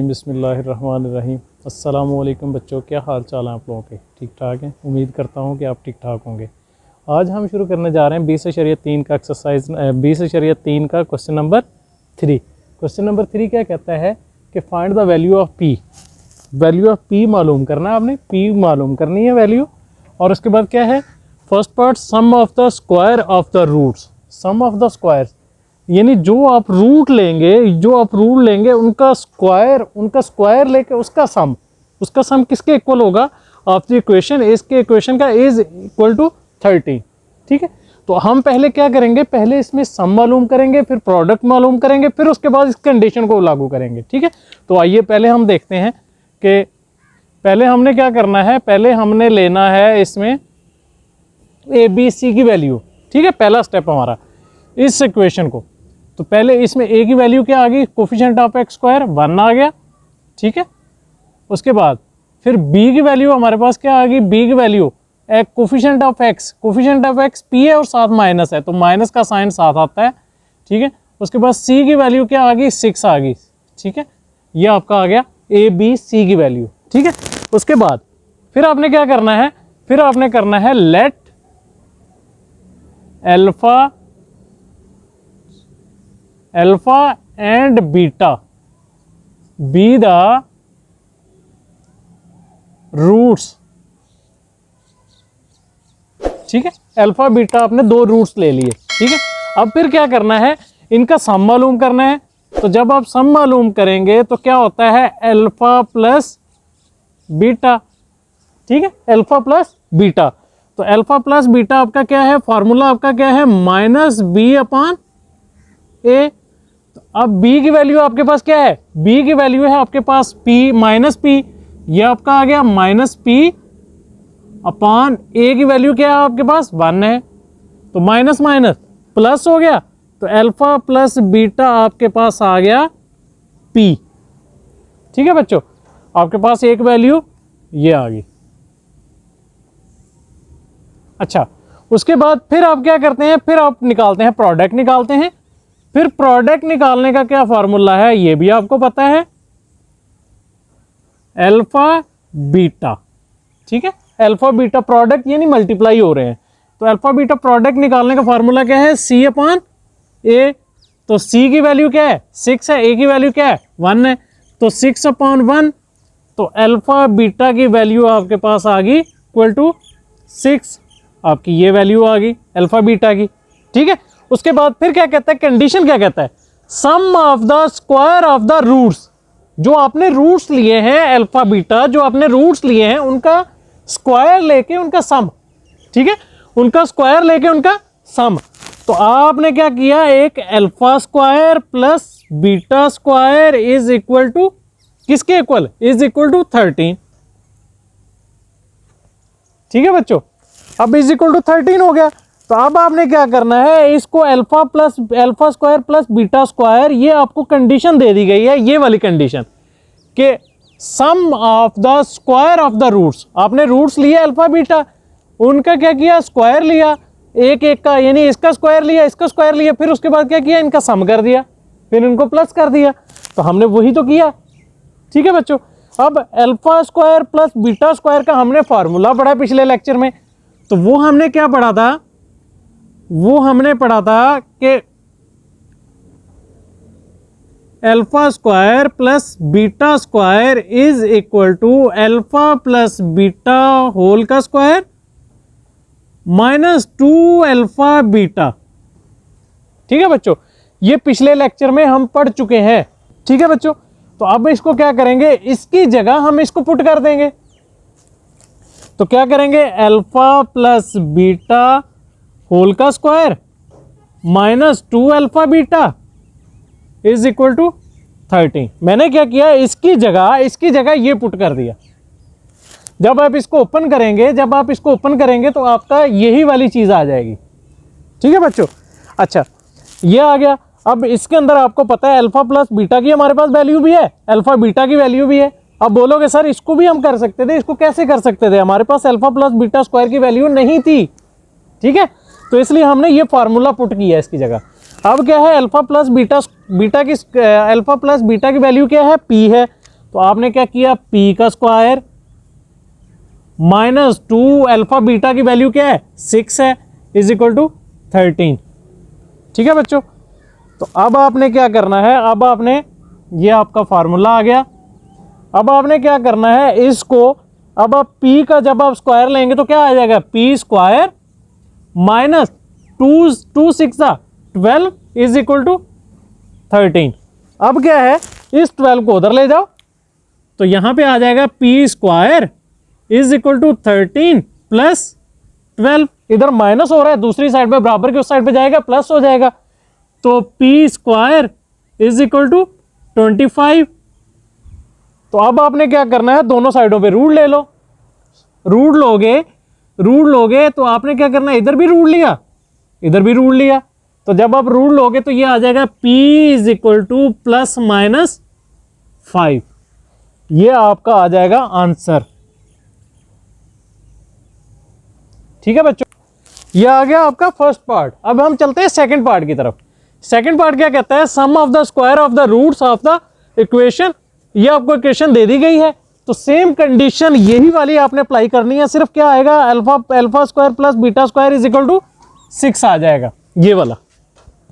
बिस्मिल्लाहिर्रहमानिर्रहीम। अस्सलामुअलैकुम बच्चों, क्या हाल चाल है आप लोगों के? ठीक ठाक हैं? उम्मीद करता हूँ कि आप ठीक ठाक होंगे। आज हम शुरू करने जा रहे हैं 20.3 का एक्सरसाइज 20.3 का क्वेश्चन नंबर 3। क्वेश्चन नंबर 3 क्या कहता है कि find the value of P. Value of P मालूम करना है आपने, पी मालूम करनी है वैल्यू। और उसके बाद क्या है, first part sum of the square of the roots. Sum of the square यानी जो आप रूट लेंगे उनका स्क्वायर लेके उसका सम किसके इक्वल होगा? ऑफ द इक्वेशन, इसके इक्वेशन का इज इक्वल टू 30। ठीक है, तो हम पहले क्या करेंगे, पहले इसमें सम मालूम करेंगे, फिर प्रोडक्ट मालूम करेंगे, फिर उसके बाद इस कंडीशन को लागू करेंगे। ठीक है, तो आइए पहले हम देखते हैं कि पहले हमने क्या करना है। पहले हमने लेना है इसमें ए बी सी की वैल्यू। ठीक है, पहला स्टेप हमारा इस इक्वेशन को। तो पहले इसमें ए की वैल्यू क्या आ गई, कोफिशिएंट ऑफ एक्स स्क्वायर 1 आ गया। ठीक है, उसके बाद फिर बी की वैल्यू हमारे पास क्या आ गई, बी की वैल्यू एक कोफिशिएंट ऑफ एक्स पी है और साथ माइनस है, तो माइनस का साइन साथ आता है। ठीक है, उसके बाद सी की वैल्यू क्या आ गई, 6 आ गई। ठीक है, ये आपका आ गया ए बी सी की वैल्यू। ठीक है, उसके बाद फिर आपने क्या करना है, फिर आपने करना है let alpha and beta be the roots. ठीक है, अल्फा बीटा आपने 2 रूट्स ले लिए। ठीक है, अब फिर क्या करना है, इनका सम मालूम करना है। तो जब आप सम मालूम करेंगे तो क्या होता है, अल्फा प्लस बीटा। ठीक है, अल्फा प्लस बीटा। तो अल्फा प्लस बीटा आपका क्या है, फॉर्मूला आपका क्या है, माइनस बी अपॉन ए। तो अब बी की वैल्यू आपके पास क्या है, बी की वैल्यू है आपके पास पी माइनस पी, ये आपका आ गया माइनस पी अपॉन ए की वैल्यू क्या है आपके पास 1 है, तो माइनस माइनस प्लस हो गया, तो अल्फा प्लस बीटा आपके पास आ गया पी। ठीक है बच्चों, आपके पास एक वैल्यू ये आ गई। अच्छा, उसके बाद फिर आप क्या करते हैं, फिर आप निकालते हैं, प्रोडक्ट निकालते हैं। फिर प्रोडक्ट निकालने का क्या फार्मूला है, ये भी आपको पता है, अल्फा बीटा। ठीक है, अल्फा बीटा प्रोडक्ट यानी मल्टीप्लाई हो रहे हैं, तो अल्फा बीटा प्रोडक्ट निकालने का फार्मूला क्या है, सी अपॉन ए। तो सी की वैल्यू क्या है, 6 है, ए की वैल्यू क्या है 1 है, तो 6 अपॉन 1, तो अल्फा बीटा की वैल्यू आपके पास आ गई इक्वल टू 6। आपकी ये वैल्यू आ गई अल्फा बीटा की। ठीक है, उसके बाद फिर क्या कहता है, कंडीशन क्या कहता है, sum of the square of the roots. जो आपने रूट्स लिए हैं अल्फा बीटा, जो आपने रूट्स लिए हैं उनका स्क्वायर लेके उनका सम। ठीक है, उनका स्क्वायर लेके उनका सम। तो आपने क्या किया, एक alpha square plus beta square is equal to किसके इक्वल, इज इक्वल टू 13। ठीक है बच्चों, अब इज इक्वल टू 13 हो गया। तो अब आपने क्या करना है, इसको alpha square plus beta square, ये आपको कंडीशन दे दी गई है, ये वाली कंडीशन कि sum of the square of the roots. आपने रूट्स लिए अल्फा बीटा, उनका क्या किया, स्क्वायर लिया, एक एक का, यानी इसका स्क्वायर लिया, इसका स्क्वायर लिया, फिर उसके बाद क्या किया, इनका सम कर दिया, फिर इनको प्लस कर दिया। तो हमने वही तो किया। ठीक है बच्चों, अब alpha square plus beta square का हमने फार्मूला पढ़ा पिछले लेक्चर में। तो वो हमने क्या पढ़ा था, वो हमने पढ़ा था कि alpha square plus beta square is equal to alpha plus beta whole का स्क्वायर माइनस 2 अल्फा बीटा। ठीक है बच्चों, ये पिछले लेक्चर में हम पढ़ चुके हैं। ठीक है बच्चों, तो अब इसको क्या करेंगे, इसकी जगह हम इसको पुट कर देंगे। तो क्या करेंगे, अल्फा प्लस बीटा होल का square minus 2 alpha beta is equal to 13। मैंने क्या किया, इसकी जगह ये पुट कर दिया। जब आप इसको ओपन करेंगे तो आपका यही वाली चीज आ जाएगी। ठीक है बच्चों, अच्छा ये आ गया। अब इसके अंदर आपको पता है अल्फा प्लस बीटा की हमारे पास वैल्यू भी है, अल्फा बीटा की वैल्यू भी है। अब बोलोगे सर इसको भी हम कर सकते थे, इसको कैसे कर सकते थे, हमारे पास अल्फा प्लस बीटा स्क्वायर की वैल्यू नहीं थी। ठीक है, तो इसलिए हमने ये फार्मूला पुट किया इसकी जगह। अब क्या है, अल्फा प्लस बीटा की वैल्यू क्या है, पी है। तो आपने क्या किया, p का स्क्वायर माइनस 2 अल्फा बीटा की वैल्यू क्या है 6 है, इज इक्वल टू 13। ठीक है बच्चों, तो अब आपने क्या करना है, अब आपने, ये आपका फार्मूला आ गया। अब आपने क्या करना है, इसको अब आप p का जब आप स्क्वायर लेंगे तो क्या आ जाएगा, p square minus 2 6 12 is equal to 13। अब क्या है, इस 12 को उधर ले जाओ तो यहां पे आ जाएगा p square is equal to 13 plus 12, इधर माइनस हो रहा है, दूसरी साइड पे बराबर की उस साइड पे जाएगा प्लस हो जाएगा, तो p square is equal to 25। तो अब आपने क्या करना है, दोनों साइडों पे रूट ले लो। रूट लोगे तो आपने क्या करना है, इधर भी रूट लिया, इधर भी रूट लिया, तो जब आप रूट लोगे तो ये आ जाएगा p is equal two plus minus 5। ये आपका आ जाएगा आंसर। ठीक है बच्चों, ये आ गया आपका फर्स्ट पार्ट। अब हम चलते हैं सेकंड पार्ट की तरफ। सेकंड पार्ट क्या कहता है, sum of the square of the roots of the equation. ये आपको इक्वेशन दे दी गई है, तो सेम कंडीशन यही वाली आपने अप्लाई करनी है, सिर्फ क्या आएगा, alpha square plus beta square is equal to 6 आ जाएगा, ये वाला।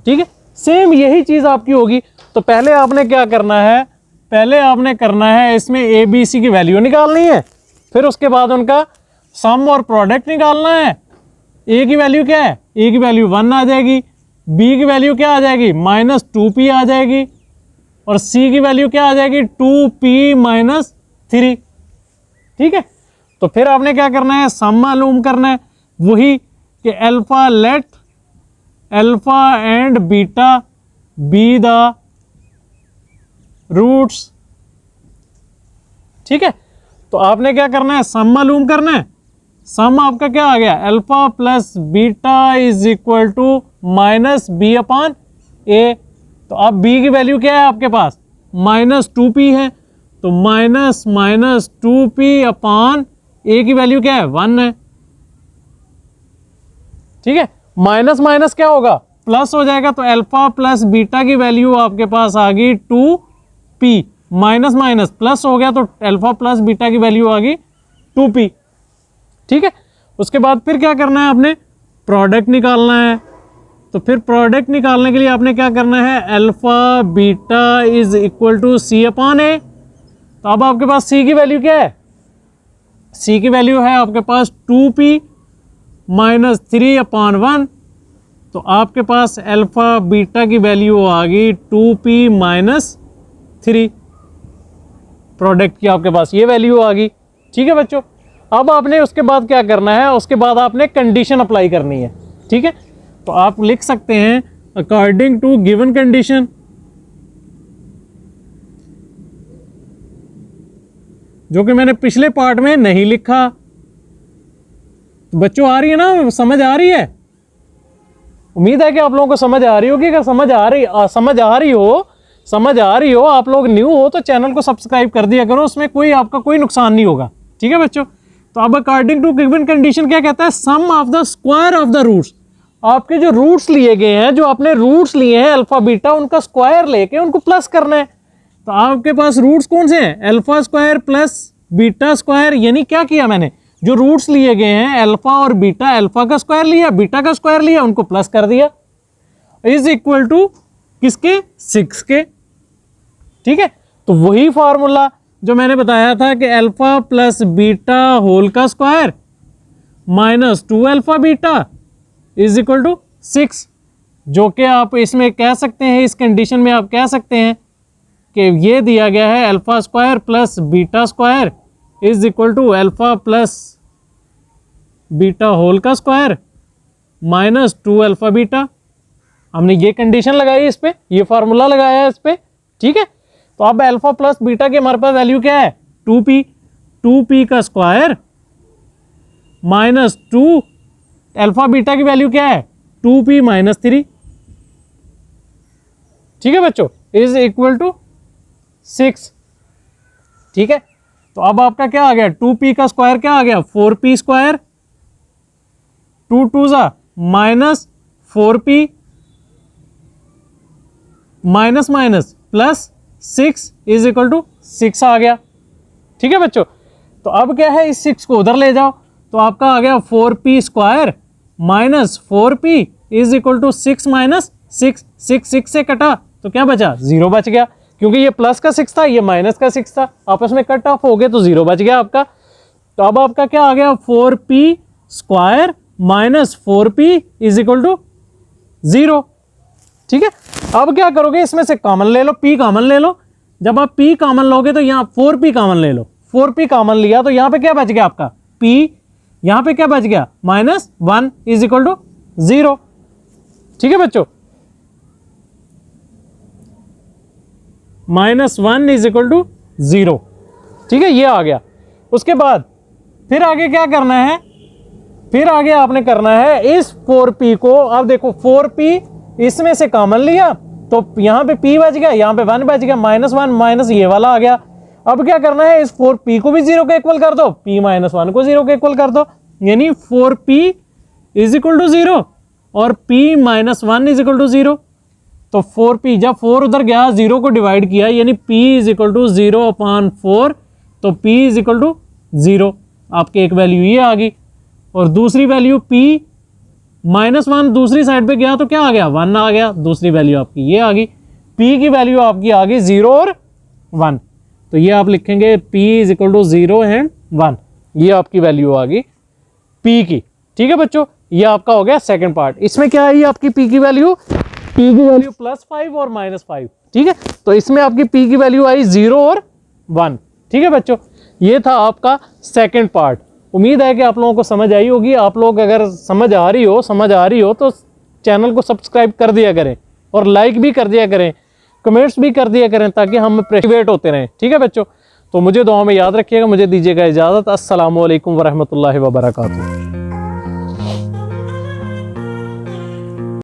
ठीक है, सेम यही चीज आपकी होगी। तो पहले आपने क्या करना है, पहले आपने करना है इसमें ए बी सी की वैल्यू निकालनी है, फिर उसके बाद उनका सम और प्रोडक्ट निकालना है। ए की वैल्यू क्या है, ए की वैल्यू 1 आ जाएगी, बी की वैल्यू क्या आ जाएगी माइनस 2p आ जाएगी, और सी की वैल्यू क्या आ जाएगी 2p माइनस 3। ठीक है, तो फिर आपने क्या करना है, सम मालूम करना है, वही कि alpha let alpha and beta be the roots. ठीक है, तो आपने क्या करना है, सम मालूम करना है। सम आपका क्या आ गया, alpha plus beta is equal to minus b upon a. तो अब b की वैल्यू क्या है आपके पास, माइनस 2p है, तो माइनस 2p अपान a की वैल्यू क्या है 1 है। ठीक है, माइनस माइनस क्या होगा, प्लस हो जाएगा, तो अल्फा प्लस बीटा की वैल्यू आपके पास आ गई 2p, माइनस माइनस प्लस हो गया, तो अल्फा प्लस बीटा की वैल्यू आ गई 2p। ठीक है, उसके बाद फिर क्या करना है, आपने प्रोडक्ट निकालना है। तो फिर प्रोडक्ट निकालने के लिए आपने क्या करना है, alpha beta is equal to c upon a. तो अब आपके पास सी की वैल्यू क्या है, सी की वैल्यू है आपके पास 2p माइनस 3 अपान 1। तो आपके पास अल्फा बीटा की वैल्यू आ गई 2p माइनस 3। प्रोडक्ट की आपके पास ये वैल्यू आ गई। ठीक है बच्चों, अब आपने उसके बाद क्या करना है, उसके बाद आपने कंडीशन अप्लाई करनी है। ठीक है, तो आप लिख सकते हैं अकॉर्डिंग टू गिवन कंडीशन, जो कि मैंने पिछले पार्ट में नहीं लिखा। बच्चों आ रही है ना, समझ आ रही है? उम्मीद है कि आप लोगों को समझ आ रही होगी। अगर समझ आ रही हो, आप लोग न्यू हो तो चैनल को सब्सक्राइब कर दिया करो, उसमें कोई आपका कोई नुकसान नहीं होगा। ठीक है बच्चों, तो अब अकॉर्डिंग टू गिवन कंडीशन क्या कहता है, sum of the square of the roots. आपके जो रूट्स लिए गए हैं, जो आपने रूट्स लिए हैं अल्फा बीटा, उनका स्क्वायर लेके उनको प्लस करना है। तो आपके पास रूट्स कौन से हैं, alpha square plus beta square. यानी क्या किया मैंने, जो रूट्स लिए गए हैं अल्फा और बीटा, अल्फा का स्क्वायर लिया, बीटा का स्क्वायर लिया, उनको प्लस कर दिया, इज इक्वल टू किसके, 6 के। ठीक है, तो वही फॉर्मूला जो मैंने बताया था कि अल्फा प्लस बीटा होल का square minus 2 alpha beta is equal to 6, जो कि आप इसमें कह सकते हैं, इस कंडीशन में आप कह सकते हैं कि ये दिया गया है alpha square plus beta square is equal to alpha plus beta whole का स्क्वायर माइनस 2 अल्फा बीटा। हमने ये कंडीशन लगाई इस पे, ये फार्मूला लगाया है इस पे। ठीक है, तो अब अल्फा प्लस बीटा की हमारे पास वैल्यू क्या है, 2p का स्क्वायर माइनस 2 अल्फा बीटा की वैल्यू क्या है 2p माइनस 3। ठीक है बच्चों, इज इक्वल टू 6। ठीक है, तो अब आपका क्या आ गया, 2p का स्क्वायर क्या आ गया 4p square, 2 2 minus 4p minus minus plus 6 is equal to 6 आ गया। ठीक है बच्चों, तो अब क्या है, इस 6 को उधर ले जाओ तो आपका आ गया 4p square minus 4p is equal to 6 minus 6 से कटा तो क्या बचा, 0 बच गया, क्योंकि ये प्लस का 6 था, ये माइनस का 6 था, आपस में कट ऑफ हो गए तो 0 बच गया आपका। तो अब आपका क्या आ गया, 4p square minus 4p is equal to 0। ठीक है, अब क्या करोगे, इसमें से कॉमन ले लो, p कॉमन ले लो। जब आप p कॉमन लोगे तो यहाँ 4p कॉमन ले लो, 4p कॉमन लिया तो यहाँ पे क्या बच गया आपका p, यहाँ पे क्या बच गया -1 इज इक्वल टू 0। ठीक है बच्चों, -1 इज इक्वल टू 0। ठीक है, ये आ गया। उसके बाद फिर आगे क्या करना है, फिर आगे आपने करना है इस 4p को, अब देखो 4p इसमें से कॉमन लिया तो यहाँ पे p बच गया, यहाँ पे 1 बच गया, -1 माइनस ये वाला आ गया। अब क्या करना है, इस 4p को भी 0 के इक्वल कर दो, p -1 को 0 के इक्वल कर दो, यानी 4p इज इक्वल टू 0 और p -1 इज इक्वल टू 0। तो 4p, जब 4 उधर गया 0 को डिवाइड किया, यानी p इज इक्वल टू 0/4, तो p इज इक्वल टू 0। आपके एक वैल्यू ये आ गई और दूसरी वैल्यू p -1 दूसरी साइड पे गया तो क्या आ गया, 1 आ गया, दूसरी वैल्यू आपकी ये आ गई, p की वैल्यू आपकी आ गई 0 और 1। तो ये आप लिखेंगे p is equal to 0 and 1, ये आपकी वैल्यू आ गई p की। ठीक है बच्चों, ये आपका हो गया सेकंड पार्ट। इसमें क्या आई आपकी p की वैल्यू, p की वैल्यू +5 और -5। ठीक है, तो इसमें आपकी p की वैल्यू आई 0 और 1। ठीक है बच्चों, ये था आपका सेकंड पार्ट। उम्मीद है कि आप लोगों को समझ आई होगी। आप लोग अगर समझ आ रही हो तो चैनल को सब्सक्राइब कर दिया करें और लाइक भी कर दिया करें, कमेंट्स भी कर दिया करें, ताकि हम मोटिवेट होते रहें। ठीक है बच्चों, तो मुझे दुआ में याद रखिएगा। मुझे दीजिएगा इजाज़त। अस्सलामु अलैकुम वरहमतुल्लाहि वबरकातुहू।